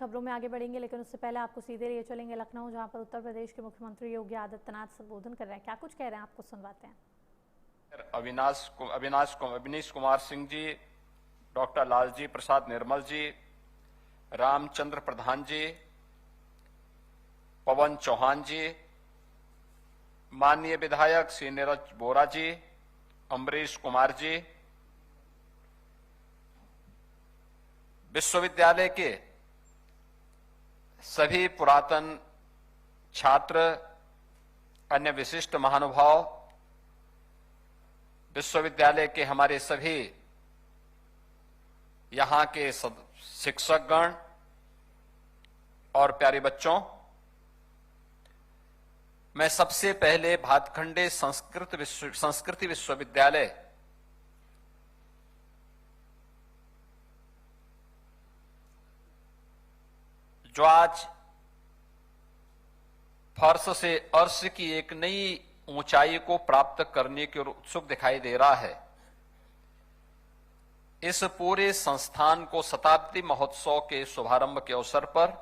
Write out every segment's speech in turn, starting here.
खबरों में आगे बढ़ेंगे, लेकिन उससे पहले आपको सीधे लिए चलेंगे लखनऊ, जहां पर उत्तर प्रदेश के मुख्यमंत्री योगी आदित्यनाथ संबोधन कर रहे हैं। क्या कुछ कह रहे हैं, आपको सुनवाते हैं। अविनीश कुमार सिंह जी, डॉक्टर लालजी प्रसाद निर्मल जी, रामचंद्र प्रधान जी, पवन चौहान जी, माननीय विधायक श्री नीरज बोरा जी, अमरीश कुमार जी, विश्वविद्यालय के सभी पुरातन छात्र, अन्य विशिष्ट महानुभाव, विश्वविद्यालय के हमारे सभी यहां के शिक्षकगण और प्यारे बच्चों, मैं सबसे पहले भातखंडे संस्कृति विश्वविद्यालय जो आज फर्श से अर्श की एक नई ऊंचाई को प्राप्त करने की ओर उत्सुक दिखाई दे रहा है, इस पूरे संस्थान को शताब्दी महोत्सव के शुभारंभ के अवसर पर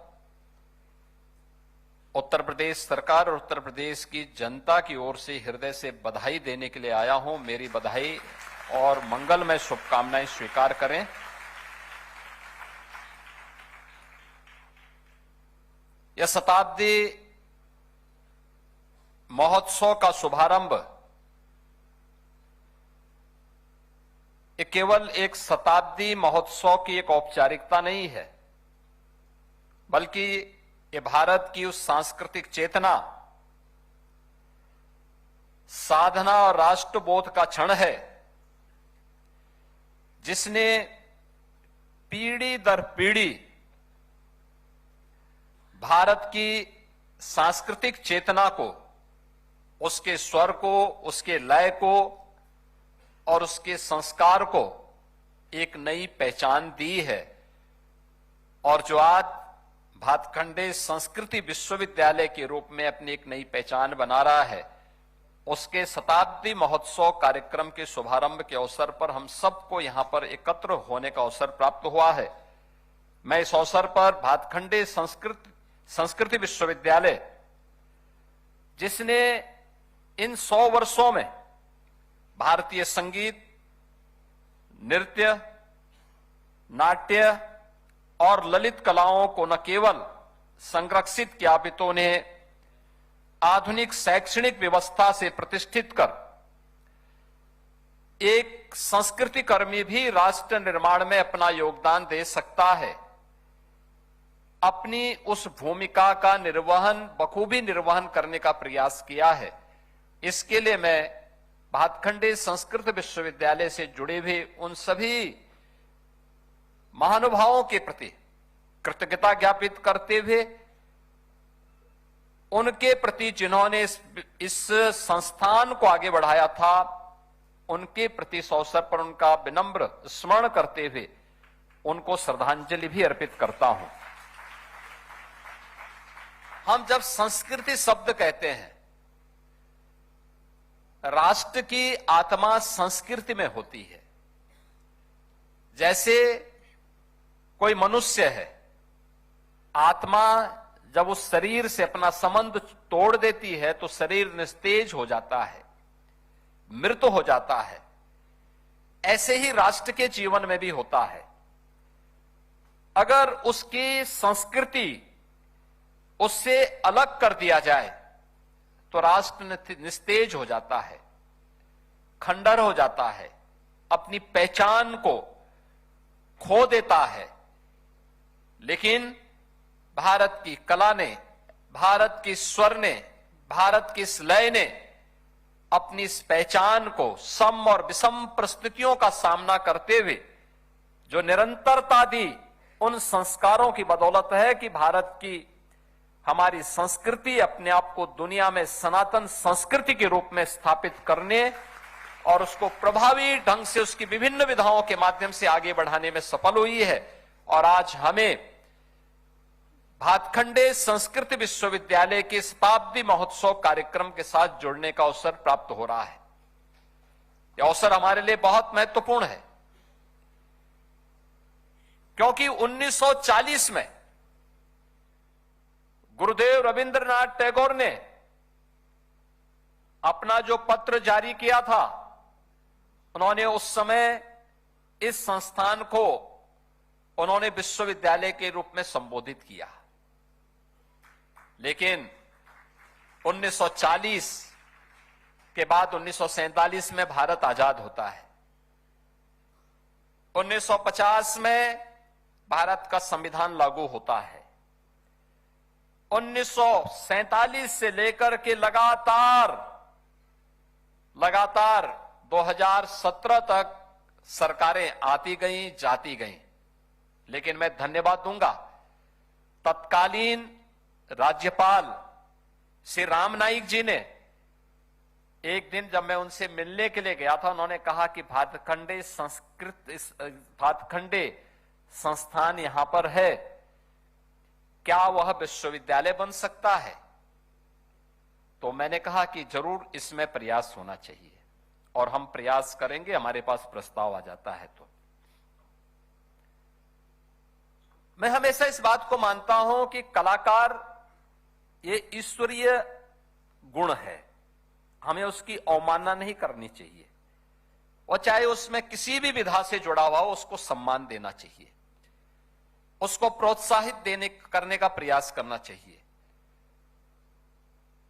उत्तर प्रदेश सरकार और उत्तर प्रदेश की जनता की ओर से हृदय से बधाई देने के लिए आया हूं। मेरी बधाई और मंगलमय शुभकामनाएं स्वीकार करें। यह शताब्दी महोत्सव का शुभारंभ ये केवल एक शताब्दी महोत्सव की एक औपचारिकता नहीं है, बल्कि ये भारत की उस सांस्कृतिक चेतना, साधना और राष्ट्रबोध का क्षण है जिसने पीढ़ी दर पीढ़ी भारत की सांस्कृतिक चेतना को, उसके स्वर को, उसके लय को और उसके संस्कार को एक नई पहचान दी है। और जो आज भातखंडे संस्कृति विश्वविद्यालय के रूप में अपनी एक नई पहचान बना रहा है, उसके शताब्दी महोत्सव कार्यक्रम के शुभारंभ के अवसर पर हम सबको यहां पर एकत्र होने का अवसर प्राप्त हुआ है। मैं इस अवसर पर भातखंडे संस्कृति विश्वविद्यालय, जिसने इन 100 वर्षों में भारतीय संगीत, नृत्य, नाट्य और ललित कलाओं को न केवल संरक्षित किया, अपितु उन्हें आधुनिक शैक्षणिक व्यवस्था से प्रतिष्ठित कर एक संस्कृति कर्मी भी राष्ट्र निर्माण में अपना योगदान दे सकता है, अपनी उस भूमिका का बखूबी निर्वहन करने का प्रयास किया है। इसके लिए मैं भातखंडे संस्कृत विश्वविद्यालय से जुड़े हुए उन सभी महानुभावों के प्रति कृतज्ञता ज्ञापित करते हुए, उनके प्रति जिन्होंने इस संस्थान को आगे बढ़ाया था, उनके प्रति इस अवसर पर उनका विनम्र स्मरण करते हुए उनको श्रद्धांजलि भी अर्पित करता हूं। हम जब संस्कृति शब्द कहते हैं, राष्ट्र की आत्मा संस्कृति में होती है। जैसे कोई मनुष्य है, आत्मा जब उस शरीर से अपना संबंध तोड़ देती है तो शरीर निस्तेज हो जाता है, मृत हो जाता है। ऐसे ही राष्ट्र के जीवन में भी होता है। अगर उसकी संस्कृति उससे अलग कर दिया जाए तो राष्ट्र निस्तेज हो जाता है, खंडर हो जाता है, अपनी पहचान को खो देता है। लेकिन भारत की कला ने, भारत की स्वर ने, भारत की इस लय ने अपनी इस पहचान को सम और विषम परिस्थितियों का सामना करते हुए जो निरंतरता दी, उन संस्कारों की बदौलत है कि भारत की हमारी संस्कृति अपने आप को दुनिया में सनातन संस्कृति के रूप में स्थापित करने और उसको प्रभावी ढंग से उसकी विभिन्न विधाओं के माध्यम से आगे बढ़ाने में सफल हुई है। और आज हमें भातखंडे संस्कृत विश्वविद्यालय के शताब्दी महोत्सव कार्यक्रम के साथ जुड़ने का अवसर प्राप्त हो रहा है। यह अवसर हमारे लिए बहुत महत्वपूर्ण है, क्योंकि 1940 में गुरुदेव रविंद्रनाथ टैगोर ने अपना जो पत्र जारी किया था, उन्होंने उस समय इस संस्थान को उन्होंने विश्वविद्यालय के रूप में संबोधित किया। लेकिन 1940 के बाद 1947 में भारत आजाद होता है। 1950 में भारत का संविधान लागू होता है। 1947 से लेकर के लगातार 2017 तक सरकारें आती गईं, जाती गईं। लेकिन मैं धन्यवाद दूंगा तत्कालीन राज्यपाल श्री राम नाईक जी ने। एक दिन जब मैं उनसे मिलने के लिए गया था, उन्होंने कहा कि भातखंडे संस्थान यहां पर है, क्या वह विश्वविद्यालय बन सकता है? तो मैंने कहा कि जरूर इसमें प्रयास होना चाहिए और हम प्रयास करेंगे, हमारे पास प्रस्ताव आ जाता है। तो मैं हमेशा इस बात को मानता हूं कि कलाकार ये ईश्वरीय गुण है, हमें उसकी अवमानना नहीं करनी चाहिए, और चाहे उसमें किसी भी विधा से जुड़ा हुआ हो, उसको सम्मान देना चाहिए, उसको प्रोत्साहित करने का प्रयास करना चाहिए।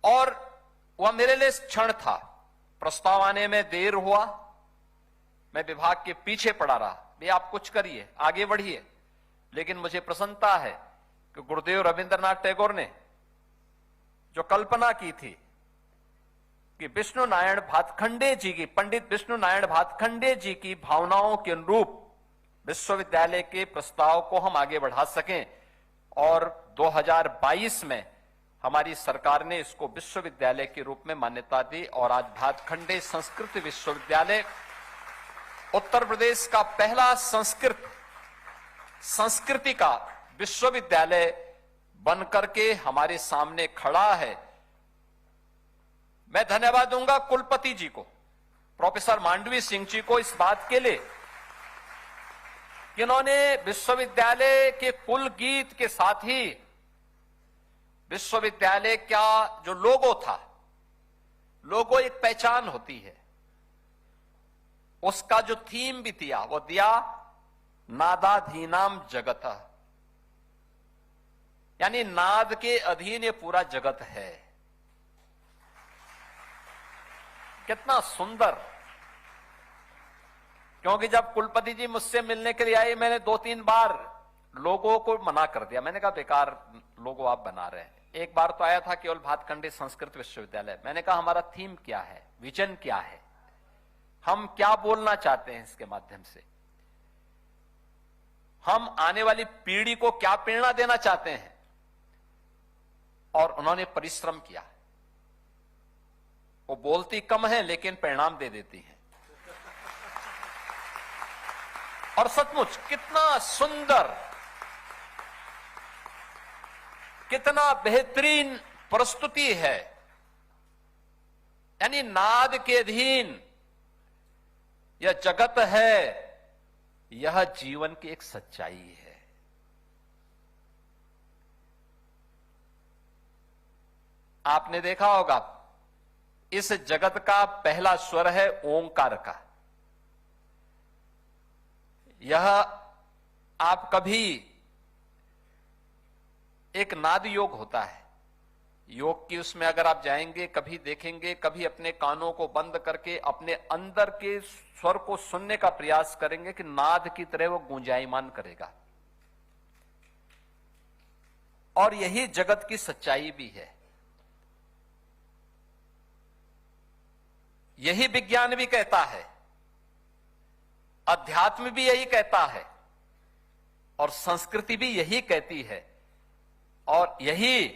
और वह मेरे लिए क्षण था, प्रस्ताव आने में देर हुआ, मैं विभाग के पीछे पड़ा रहा, भाई आप कुछ करिए, आगे बढ़िए। लेकिन मुझे प्रसन्नता है कि गुरुदेव रविंद्रनाथ टैगोर ने जो कल्पना की थी कि विष्णु नारायण भातखंडे जी की, पंडित विष्णु नारायण भातखंडे जी की भावनाओं के अनुरूप विश्वविद्यालय के प्रस्ताव को हम आगे बढ़ा सकें, और 2022 में हमारी सरकार ने इसको विश्वविद्यालय के रूप में मान्यता दी। और आज भातखंडे संस्कृत विश्वविद्यालय उत्तर प्रदेश का पहला संस्कृति का विश्वविद्यालय बनकर के हमारे सामने खड़ा है। मैं धन्यवाद दूंगा कुलपति जी को, प्रोफेसर मांडवी सिंह जी को, इस बात के लिए कि इन्होंने विश्वविद्यालय के कुल गीत के साथ ही विश्वविद्यालय का जो लोगो था, लोगो एक पहचान होती है, उसका जो थीम भी दिया, वो दिया नादाधीनाम जगत, यानी नाद के अधीन ये पूरा जगत है। कितना सुंदर। क्योंकि जब कुलपति जी मुझसे मिलने के लिए आए, मैंने 2-3 बार लोगों को मना कर दिया, मैंने कहा बेकार लोगो आप बना रहे हैं। एक बार तो आया था केवल भातखंडे संस्कृत विश्वविद्यालय, मैंने कहा हमारा थीम क्या है, विजन क्या है, हम क्या बोलना चाहते हैं इसके माध्यम से, हम आने वाली पीढ़ी को क्या प्रेरणा देना चाहते हैं। और उन्होंने परिश्रम किया। वो बोलती कम है लेकिन परिणाम दे देती हैं। और सचमुच कितना सुंदर, कितना बेहतरीन प्रस्तुति है। यानी नाद के अधीन यह जगत है, यह जीवन की एक सच्चाई है। आपने देखा होगा इस जगत का पहला स्वर है ओंकार का। यह आप कभी एक नाद योग होता है, योग की उसमें अगर आप जाएंगे, कभी देखेंगे, कभी अपने कानों को बंद करके अपने अंदर के स्वर को सुनने का प्रयास करेंगे कि नाद की तरह वो गूंजायमान करेगा। और यही जगत की सच्चाई भी है, यही विज्ञान भी कहता है, अध्यात्म भी यही कहता है, और संस्कृति भी यही कहती है, और यही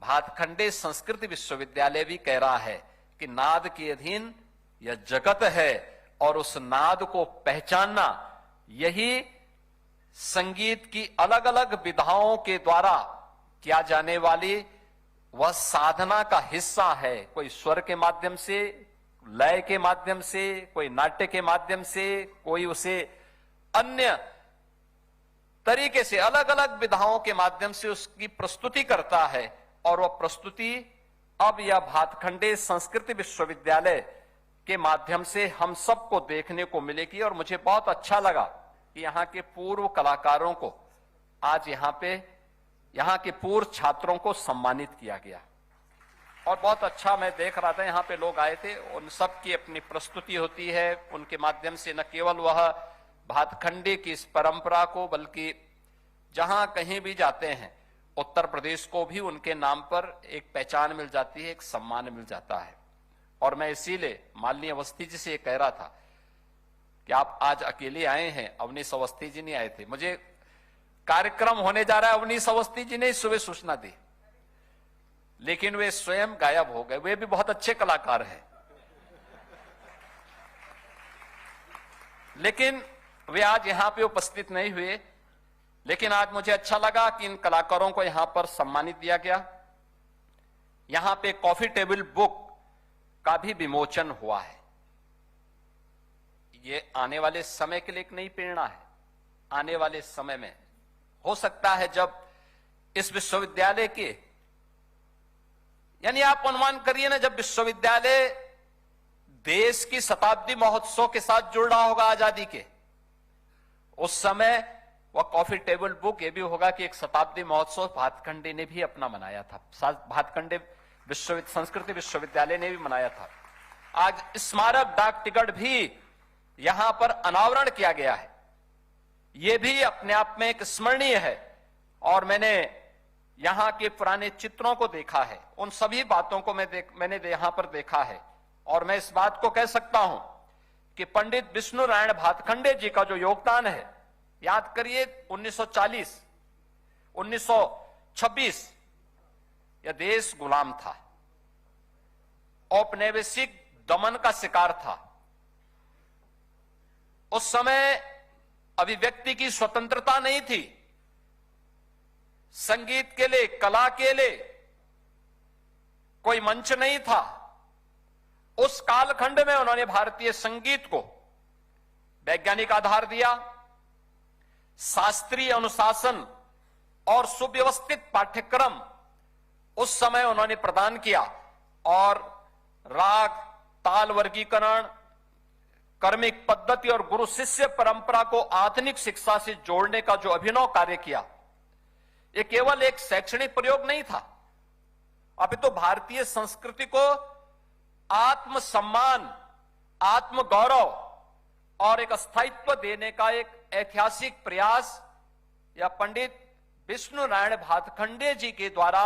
भातखंडे संस्कृत विश्वविद्यालय भी कह रहा है कि नाद के अधीन यह जगत है, और उस नाद को पहचानना यही संगीत की अलग अलग विधाओं के द्वारा किया जाने वाली वह साधना का हिस्सा है। कोई स्वर के माध्यम से, लय के माध्यम से, कोई नाट्य के माध्यम से, कोई उसे अन्य तरीके से अलग अलग विधाओं के माध्यम से उसकी प्रस्तुति करता है। और वह प्रस्तुति अब यह भातखंडे संस्कृति विश्वविद्यालय के माध्यम से हम सबको देखने को मिलेगी। और मुझे बहुत अच्छा लगा कि यहाँ के पूर्व कलाकारों को आज यहाँ के पूर्व छात्रों को सम्मानित किया गया। और बहुत अच्छा मैं देख रहा था, यहाँ पे लोग आए थे, उन सब की अपनी प्रस्तुति होती है। उनके माध्यम से न केवल वह भातखंडे की इस परंपरा को, बल्कि जहां कहीं भी जाते हैं उत्तर प्रदेश को भी उनके नाम पर एक पहचान मिल जाती है, एक सम्मान मिल जाता है। और मैं इसीलिए माननीय अवस्थी जी से ये कह रहा था कि आप आज अकेले आए हैं, अवनीश अवस्थी जी नहीं आए थे। मुझे कार्यक्रम होने जा रहा है, अवनीश अवस्थी जी ने सुबह सूचना दी, लेकिन वे स्वयं गायब हो गए। वे भी बहुत अच्छे कलाकार हैं, लेकिन वे आज यहां पे उपस्थित नहीं हुए। लेकिन आज मुझे अच्छा लगा कि इन कलाकारों को यहां पर सम्मानित दिया गया। यहां पे कॉफी टेबल बुक का भी विमोचन हुआ है। ये आने वाले समय के लिए एक नई प्रेरणा है। आने वाले समय में हो सकता है जब इस विश्वविद्यालय के, यानी आप अनुमान करिए ना, जब विश्वविद्यालय देश की शताब्दी महोत्सव के साथ जुड़ रहा होगा आजादी के, उस समय वह कॉफी टेबल बुक ये भी होगा कि एक शताब्दी महोत्सव भातखंडे ने भी अपना मनाया था, भातखंडे संस्कृति विश्वविद्यालय ने भी मनाया था। आज स्मारक डाक टिकट भी यहां पर अनावरण किया गया है। यह भी अपने आप में एक स्मरणीय है। और मैंने यहां के पुराने चित्रों को देखा है, उन सभी बातों को मैंने यहां पर देखा है। और मैं इस बात को कह सकता हूं कि पंडित विष्णु नारायण भातखंडे जी का जो योगदान है, याद करिए 1940, 1926 यह देश गुलाम था, औपनिवेशिक दमन का शिकार था। उस समय अभिव्यक्ति की स्वतंत्रता नहीं थी। संगीत के लिए, कला के लिए कोई मंच नहीं था। उस कालखंड में उन्होंने भारतीय संगीत को वैज्ञानिक आधार दिया, शास्त्रीय अनुशासन और सुव्यवस्थित पाठ्यक्रम उस समय उन्होंने प्रदान किया। और राग, ताल वर्गीकरण, कर्मिक पद्धति और गुरु शिष्य परंपरा को आधुनिक शिक्षा से जोड़ने का जो अभिनव कार्य किया, यह केवल एक शैक्षणिक प्रयोग नहीं था, अभी तो भारतीय संस्कृति को आत्मसम्मान, आत्मगौरव और एक स्थायित्व देने का एक ऐतिहासिक प्रयास या पंडित विष्णु नारायण भातखंडे जी के द्वारा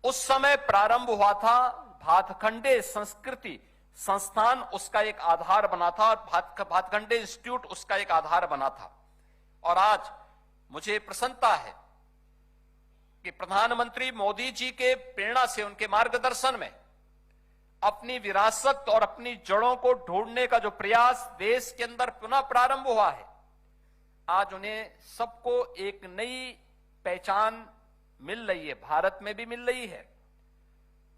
उस समय प्रारंभ हुआ था। भातखंडे संस्कृति संस्थान उसका एक आधार बना था और भातखंडे इंस्टीट्यूट उसका एक आधार बना था। और आज मुझे प्रसन्नता है कि प्रधानमंत्री मोदी जी के प्रेरणा से, उनके मार्गदर्शन में अपनी विरासत और अपनी जड़ों को ढूंढने का जो प्रयास देश के अंदर पुनः प्रारंभ हुआ है, आज उन्हें सबको एक नई पहचान मिल रही है। भारत में भी मिल रही है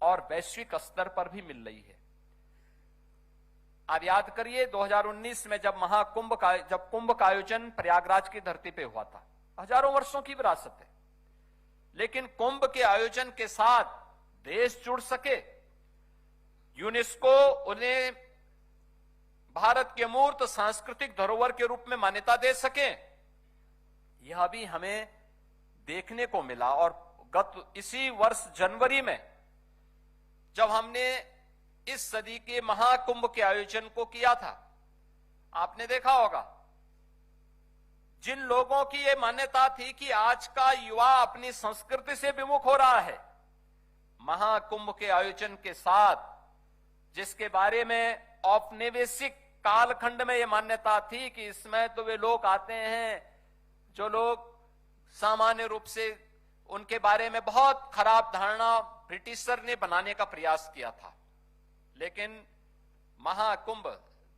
और वैश्विक स्तर पर भी मिल रही है। आप याद करिए 2019 में जब कुंभ का आयोजन प्रयागराज की धरती पे हुआ था, हजारों वर्षों की विरासत है, लेकिन कुंभ के आयोजन के साथ देश जुड़ सके, यूनेस्को उन्हें भारत के अमूर्त सांस्कृतिक धरोहर के रूप में मान्यता दे सके, यह भी हमें देखने को मिला। और इसी वर्ष जनवरी में जब हमने इस सदी के महाकुंभ के आयोजन को किया था, आपने देखा होगा जिन लोगों की यह मान्यता थी कि आज का युवा अपनी संस्कृति से विमुख हो रहा है, महाकुंभ के आयोजन के साथ, जिसके बारे में औपनिवेशिक कालखंड में यह मान्यता थी कि इसमें तो वे लोग आते हैं जो लोग सामान्य रूप से, उनके बारे में बहुत खराब धारणा ब्रिटिशर ने बनाने का प्रयास किया था। लेकिन महाकुंभ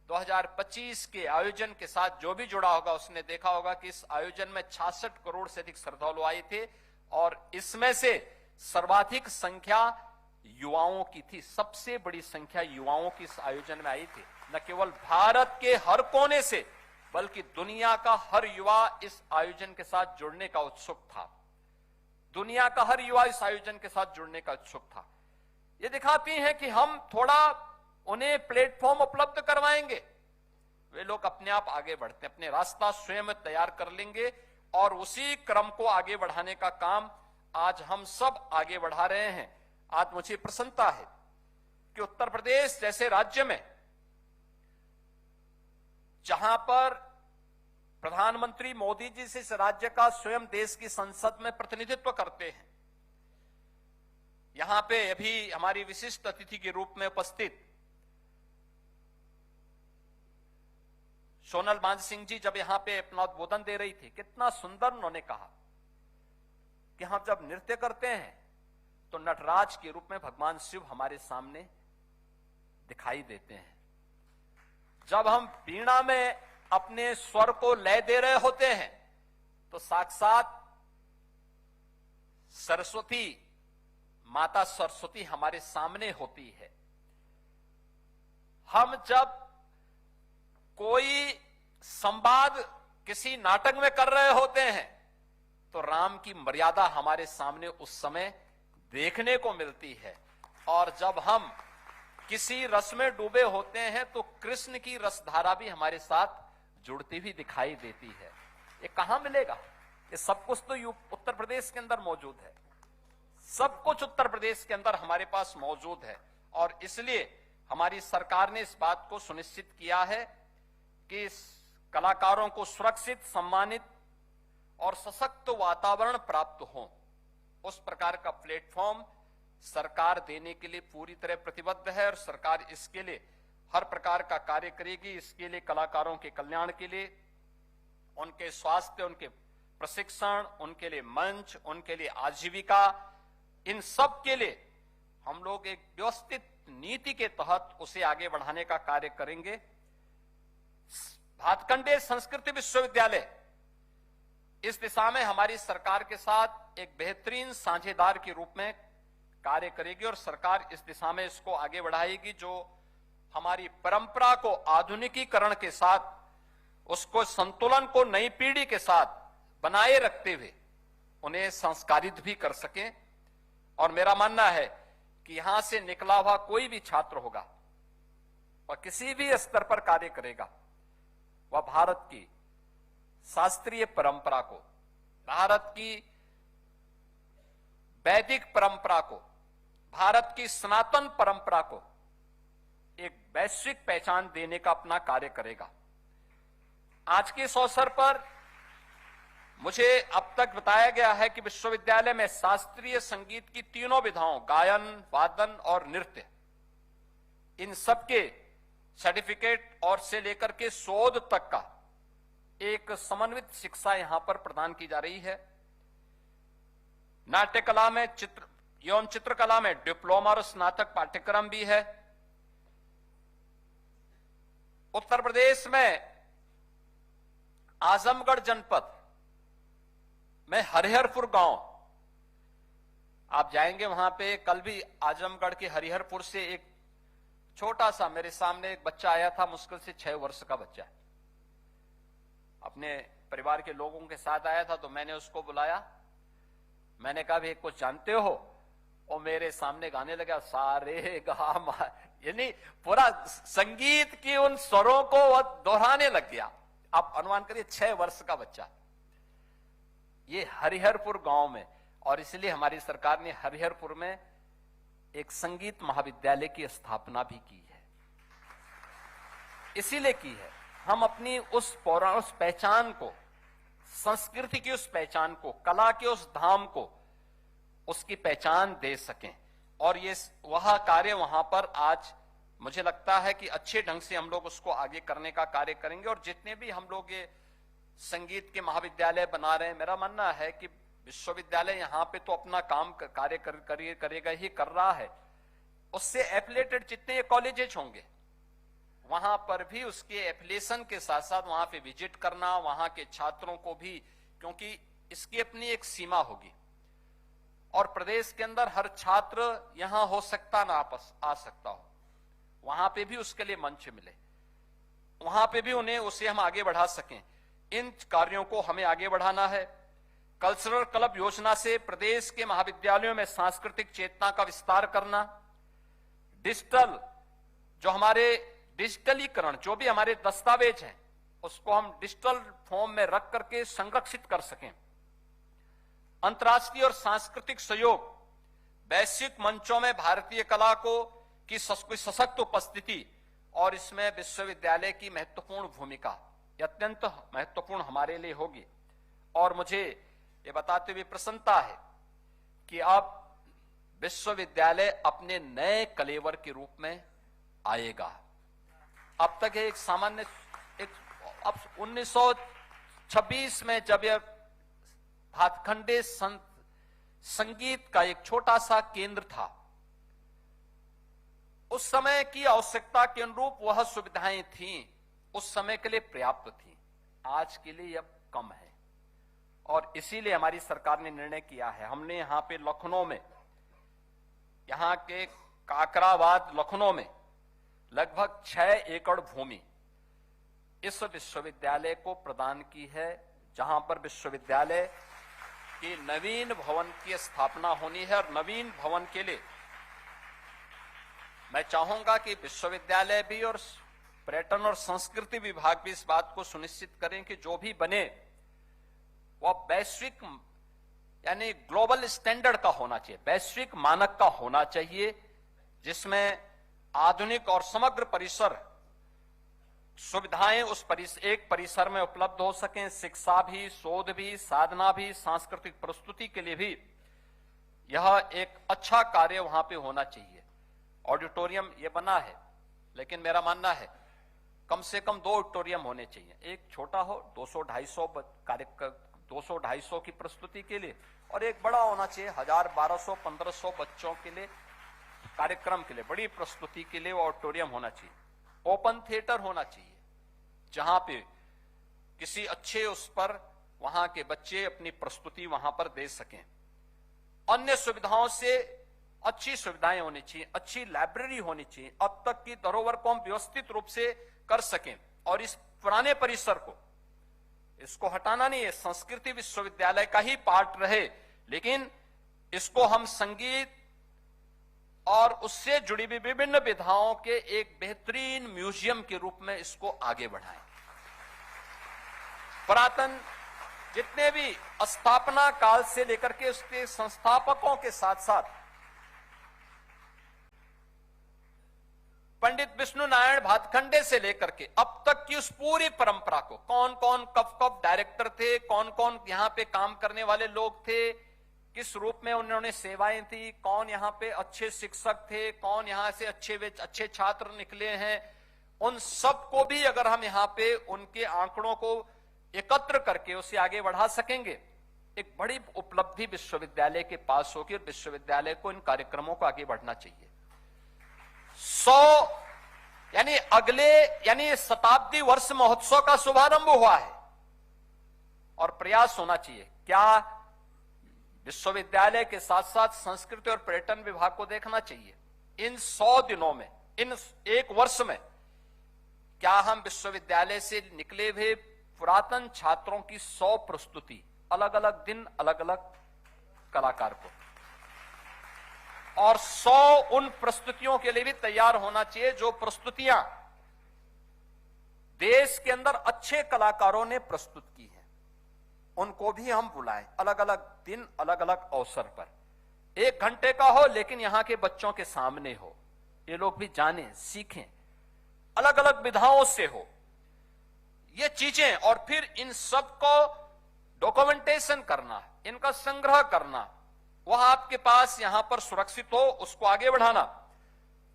2025 के आयोजन के साथ जो भी जुड़ा होगा उसने देखा होगा कि इस आयोजन में 66 करोड़ से अधिक श्रद्धालु आए थे और इसमें से सर्वाधिक संख्या युवाओं की थी। सबसे बड़ी संख्या युवाओं की इस आयोजन में आई थी। न केवल भारत के हर कोने से बल्कि दुनिया का हर युवा इस आयोजन के साथ जुड़ने का उत्सुक था। दुनिया का हर युवा इस आयोजन के साथ जुड़ने का इच्छुक था। ये दिखाती हैं कि हम थोड़ा उन्हें प्लेटफॉर्म उपलब्ध करवाएंगे, वे लोग अपने आप आगे बढ़ते हैं, अपने रास्ता स्वयं तैयार कर लेंगे और उसी क्रम को आगे बढ़ाने का काम आज हम सब आगे बढ़ा रहे हैं। आज मुझे प्रसन्नता है कि उत्तर प्रदेश जैसे राज्य में, जहां पर प्रधानमंत्री मोदी जी से इस राज्य का स्वयं देश की संसद में प्रतिनिधित्व करते हैं, यहां पे अभी हमारी विशिष्ट अतिथि के रूप में उपस्थित सोनल मानसिंह जी जब यहां पे अपना उद्बोधन दे रही थी, कितना सुंदर उन्होंने कहा कि हम जब नृत्य करते हैं तो नटराज के रूप में भगवान शिव हमारे सामने दिखाई देते हैं। जब हम वीणा में अपने स्वर को लय दे रहे होते हैं तो साक्षात सरस्वती माता सरस्वती हमारे सामने होती है। हम जब कोई संवाद किसी नाटक में कर रहे होते हैं तो राम की मर्यादा हमारे सामने उस समय देखने को मिलती है, और जब हम किसी रस में डूबे होते हैं तो कृष्ण की रसधारा भी हमारे साथ जुड़ती हुई दिखाई देती है। ये कहां मिलेगा? ये सब कुछ तो उत्तर प्रदेश के अंदर मौजूद है, सब कुछ उत्तर प्रदेश के अंदर हमारे पास मौजूद है। और इसलिए हमारी सरकार ने इस बात को सुनिश्चित किया है कि इस कलाकारों को सुरक्षित, सम्मानित और सशक्त वातावरण प्राप्त हो, उस प्रकार का प्लेटफॉर्म सरकार देने के लिए पूरी तरह प्रतिबद्ध है और सरकार इसके लिए हर प्रकार का कार्य करेगी। इसके लिए कलाकारों के कल्याण के लिए, उनके स्वास्थ्य, उनके प्रशिक्षण, उनके लिए मंच, उनके लिए आजीविका, इन सब के लिए हम लोग एक व्यवस्थित नीति के तहत उसे आगे बढ़ाने का कार्य करेंगे। भातखंडे संस्कृति विश्वविद्यालय इस दिशा में हमारी सरकार के साथ एक बेहतरीन साझेदार के रूप में कार्य करेगी और सरकार इस दिशा में इसको आगे बढ़ाएगी, जो हमारी परंपरा को आधुनिकीकरण के साथ, उसको संतुलन को नई पीढ़ी के साथ बनाए रखते हुए उन्हें संस्कारित भी कर सकें। और मेरा मानना है कि यहां से निकला हुआ कोई भी छात्र होगा और किसी भी स्तर पर कार्य करेगा, वह भारत की शास्त्रीय परंपरा को, भारत की वैदिक परंपरा को, भारत की सनातन परंपरा को एक वैश्विक पहचान देने का अपना कार्य करेगा। आज के इस अवसर पर मुझे अब तक बताया गया है कि विश्वविद्यालय में शास्त्रीय संगीत की तीनों विधाओं, गायन, वादन और नृत्य, इन सबके सर्टिफिकेट और से लेकर के शोध तक का एक समन्वित शिक्षा यहां पर प्रदान की जा रही है। नाट्य कला में, यौन चित्रकला में डिप्लोमा और स्नातक पाठ्यक्रम भी है। उत्तर प्रदेश में आजमगढ़ जनपद में हरिहरपुर गांव, आप जाएंगे वहां पे, कल भी आजमगढ़ के हरिहरपुर से एक छोटा सा, मेरे सामने एक बच्चा आया था, मुश्किल से 6 वर्ष का बच्चा, अपने परिवार के लोगों के साथ आया था। तो मैंने उसको बुलाया, मैंने कहा भी कुछ जानते हो? और मेरे सामने गाने लगा सारे गा, यानी पूरा संगीत की उन स्वरों को वह दोहराने लग गया। आप अनुमान करिए 6 वर्ष का बच्चा, ये हरिहरपुर गांव में। और इसलिए हमारी सरकार ने हरिहरपुर में एक संगीत महाविद्यालय की स्थापना भी की है। इसीलिए की है, हम अपनी उस पहचान को, संस्कृति की उस पहचान को, कला के उस धाम को, उसकी पहचान दे सकें। और ये वह कार्य वहां पर आज मुझे लगता है कि अच्छे ढंग से हम लोग उसको आगे करने का कार्य करेंगे। और जितने भी हम लोग ये संगीत के महाविद्यालय बना रहे हैं, मेरा मानना है कि विश्वविद्यालय यहां पे तो अपना काम कार्य करेगा ही, कर रहा है, उससे एफिलेटेड जितने कॉलेजेस होंगे वहां पर भी उसके एफिलिएशन के साथ साथ वहां पे विजिट करना, वहां के छात्रों को भी, क्योंकि इसकी अपनी एक सीमा होगी और प्रदेश के अंदर हर छात्र यहां हो सकता ना आ सकता हो, वहां पे भी उसके लिए मंच मिले, वहां पे भी उन्हें उसे हम आगे बढ़ा सकें। इन कार्यों को हमें आगे बढ़ाना है। कल्चरल क्लब योजना से प्रदेश के महाविद्यालयों में सांस्कृतिक चेतना का विस्तार करना, डिजिटल जो हमारे डिजिटलीकरण जो भी हमारे दस्तावेज हैं उसको हम डिजिटल फॉर्म में रख करके संरक्षित कर सकें, अंतर्राष्ट्रीय और सांस्कृतिक सहयोग, वैश्विक मंचों में भारतीय कला को की सशक्त उपस्थिति और इसमें विश्वविद्यालय की महत्वपूर्ण भूमिका अत्यंत महत्वपूर्ण हमारे लिए होगी। और मुझे ये बताते हुए प्रसन्नता है कि अब विश्वविद्यालय अपने नए कलेवर के रूप में आएगा। अब तक एक सामान्य अब 1926 में जब यह भातखंडे संगीत का एक छोटा सा केंद्र था, उस समय की आवश्यकता के अनुरूप वह सुविधाएं थीं, उस समय के लिए पर्याप्त थी, आज के लिए अब कम है। और इसीलिए हमारी सरकार ने निर्णय किया है, हमने यहां पे लखनऊ में, यहां के काकराबाद लखनऊ में लगभग 6 एकड़ भूमि इस विश्वविद्यालय को प्रदान की है, जहां पर विश्वविद्यालय के नवीन भवन की स्थापना होनी है। और नवीन भवन के लिए मैं चाहूंगा कि विश्वविद्यालय भी और पर्यटन और संस्कृति विभाग भी इस बात को सुनिश्चित करें कि जो भी बने वह वैश्विक यानी ग्लोबल स्टैंडर्ड का होना चाहिए, वैश्विक मानक का होना चाहिए, जिसमें आधुनिक और समग्र परिसर सुविधाएं उस एक परिसर में उपलब्ध हो सकें, शिक्षा भी, शोध भी, साधना भी, सांस्कृतिक प्रस्तुति के लिए भी यह एक अच्छा कार्य वहां पे होना चाहिए। ऑडिटोरियम ये बना है, लेकिन मेरा मानना है कम से कम 2 ऑडिटोरियम होने चाहिए, एक छोटा हो 200-250 की प्रस्तुति के लिए, और एक बड़ा होना चाहिए 1000, 1200, 1500 बच्चों के लिए कार्यक्रम के लिए, बड़ी प्रस्तुति के लिए वो ऑडिटोरियम होना चाहिए। ओपन थिएटर होना चाहिए जहां पे किसी अच्छे उस पर वहां के बच्चे अपनी प्रस्तुति वहां पर दे सकें। अन्य सुविधाओं से अच्छी सुविधाएं होनी चाहिए, अच्छी लाइब्रेरी होनी चाहिए, अब तक की धरोहर को हम व्यवस्थित रूप से कर सकें। और इस पुराने परिसर को इसको हटाना नहीं है, संस्कृति विश्वविद्यालय का ही पार्ट रहे, लेकिन इसको हम संगीत और उससे जुड़ी हुई विभिन्न विधाओं के एक बेहतरीन म्यूजियम के रूप में इसको आगे बढ़ाएं। पुरातन जितने भी स्थापना काल से लेकर के उसके संस्थापकों के साथ साथ पंडित विष्णु नारायण भातखंडे से लेकर के अब तक की उस पूरी परंपरा को, कौन कौन कब कब डायरेक्टर थे, कौन कौन यहां पे काम करने वाले लोग थे, किस रूप में उन्होंने सेवाएं थी, कौन यहां पे अच्छे शिक्षक थे, कौन यहां से अच्छे छात्र निकले हैं, उन सब को भी अगर हम यहां पे उनके आंकड़ों को एकत्र करके उसे आगे बढ़ा सकेंगे, एक बड़ी उपलब्धि विश्वविद्यालय के पास होगी। और विश्वविद्यालय को इन कार्यक्रमों को आगे बढ़ना चाहिए। 100 यानी शताब्दी वर्ष महोत्सव का शुभारंभ हुआ है और प्रयास होना चाहिए, क्या विश्वविद्यालय के साथ साथ संस्कृति और पर्यटन विभाग को देखना चाहिए इन 100 दिनों में, इन 1 वर्ष में क्या हम विश्वविद्यालय से निकले हुए पुरातन छात्रों की 100 प्रस्तुति, अलग अलग दिन अलग अलग कलाकार को, और 100 उन प्रस्तुतियों के लिए भी तैयार होना चाहिए जो प्रस्तुतियां देश के अंदर अच्छे कलाकारों ने प्रस्तुत की हैं, उनको भी हम बुलाएं, अलग अलग दिन अलग अलग अवसर पर। 1 घंटे का हो लेकिन यहां के बच्चों के सामने हो, ये लोग भी जानें, सीखें, अलग अलग विधाओं से हो ये चीजें, और फिर इन सब को डॉक्यूमेंटेशन करना, इनका संग्रह करना, वह आपके पास यहां पर सुरक्षित हो, उसको आगे बढ़ाना,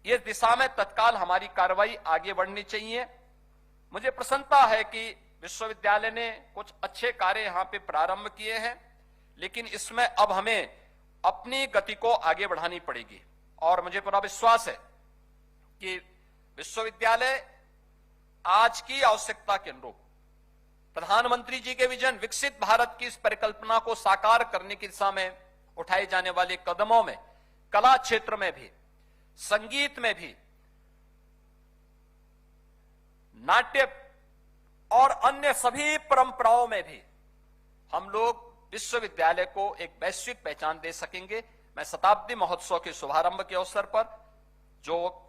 इस दिशा में तत्काल हमारी कार्रवाई आगे बढ़नी चाहिए। मुझे प्रसन्नता है कि विश्वविद्यालय ने कुछ अच्छे कार्य यहां पे प्रारंभ किए हैं, लेकिन इसमें अब हमें अपनी गति को आगे बढ़ानी पड़ेगी। और मुझे पूरा विश्वास है कि विश्वविद्यालय आज की आवश्यकता के अनुरूप प्रधानमंत्री जी के विजन विकसित भारत की इस परिकल्पना को साकार करने की दिशा में उठाए जाने वाले कदमों में कला क्षेत्र में भी, संगीत में भी, नाट्य और अन्य सभी परंपराओं में भी हम लोग विश्वविद्यालय को एक वैश्विक पहचान दे सकेंगे। मैं शताब्दी महोत्सव के शुभारंभ के अवसर पर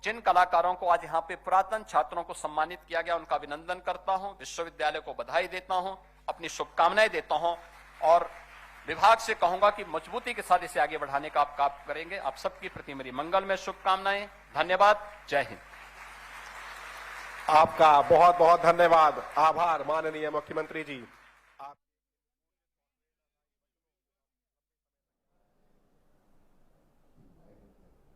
जिन कलाकारों को आज यहां पे पुरातन छात्रों को सम्मानित किया गया, उनका अभिनंदन करता हूं, विश्वविद्यालय को बधाई देता हूं, अपनी शुभकामनाएं देता हूं और विभाग से कहूंगा कि मजबूती के साथ इसे आगे बढ़ाने का आप काम करेंगे। आप सबके प्रति मेरी मंगलमय शुभकामनाएं। धन्यवाद। जय हिंद। आपका बहुत बहुत धन्यवाद। आभार माननीय मुख्यमंत्री जी।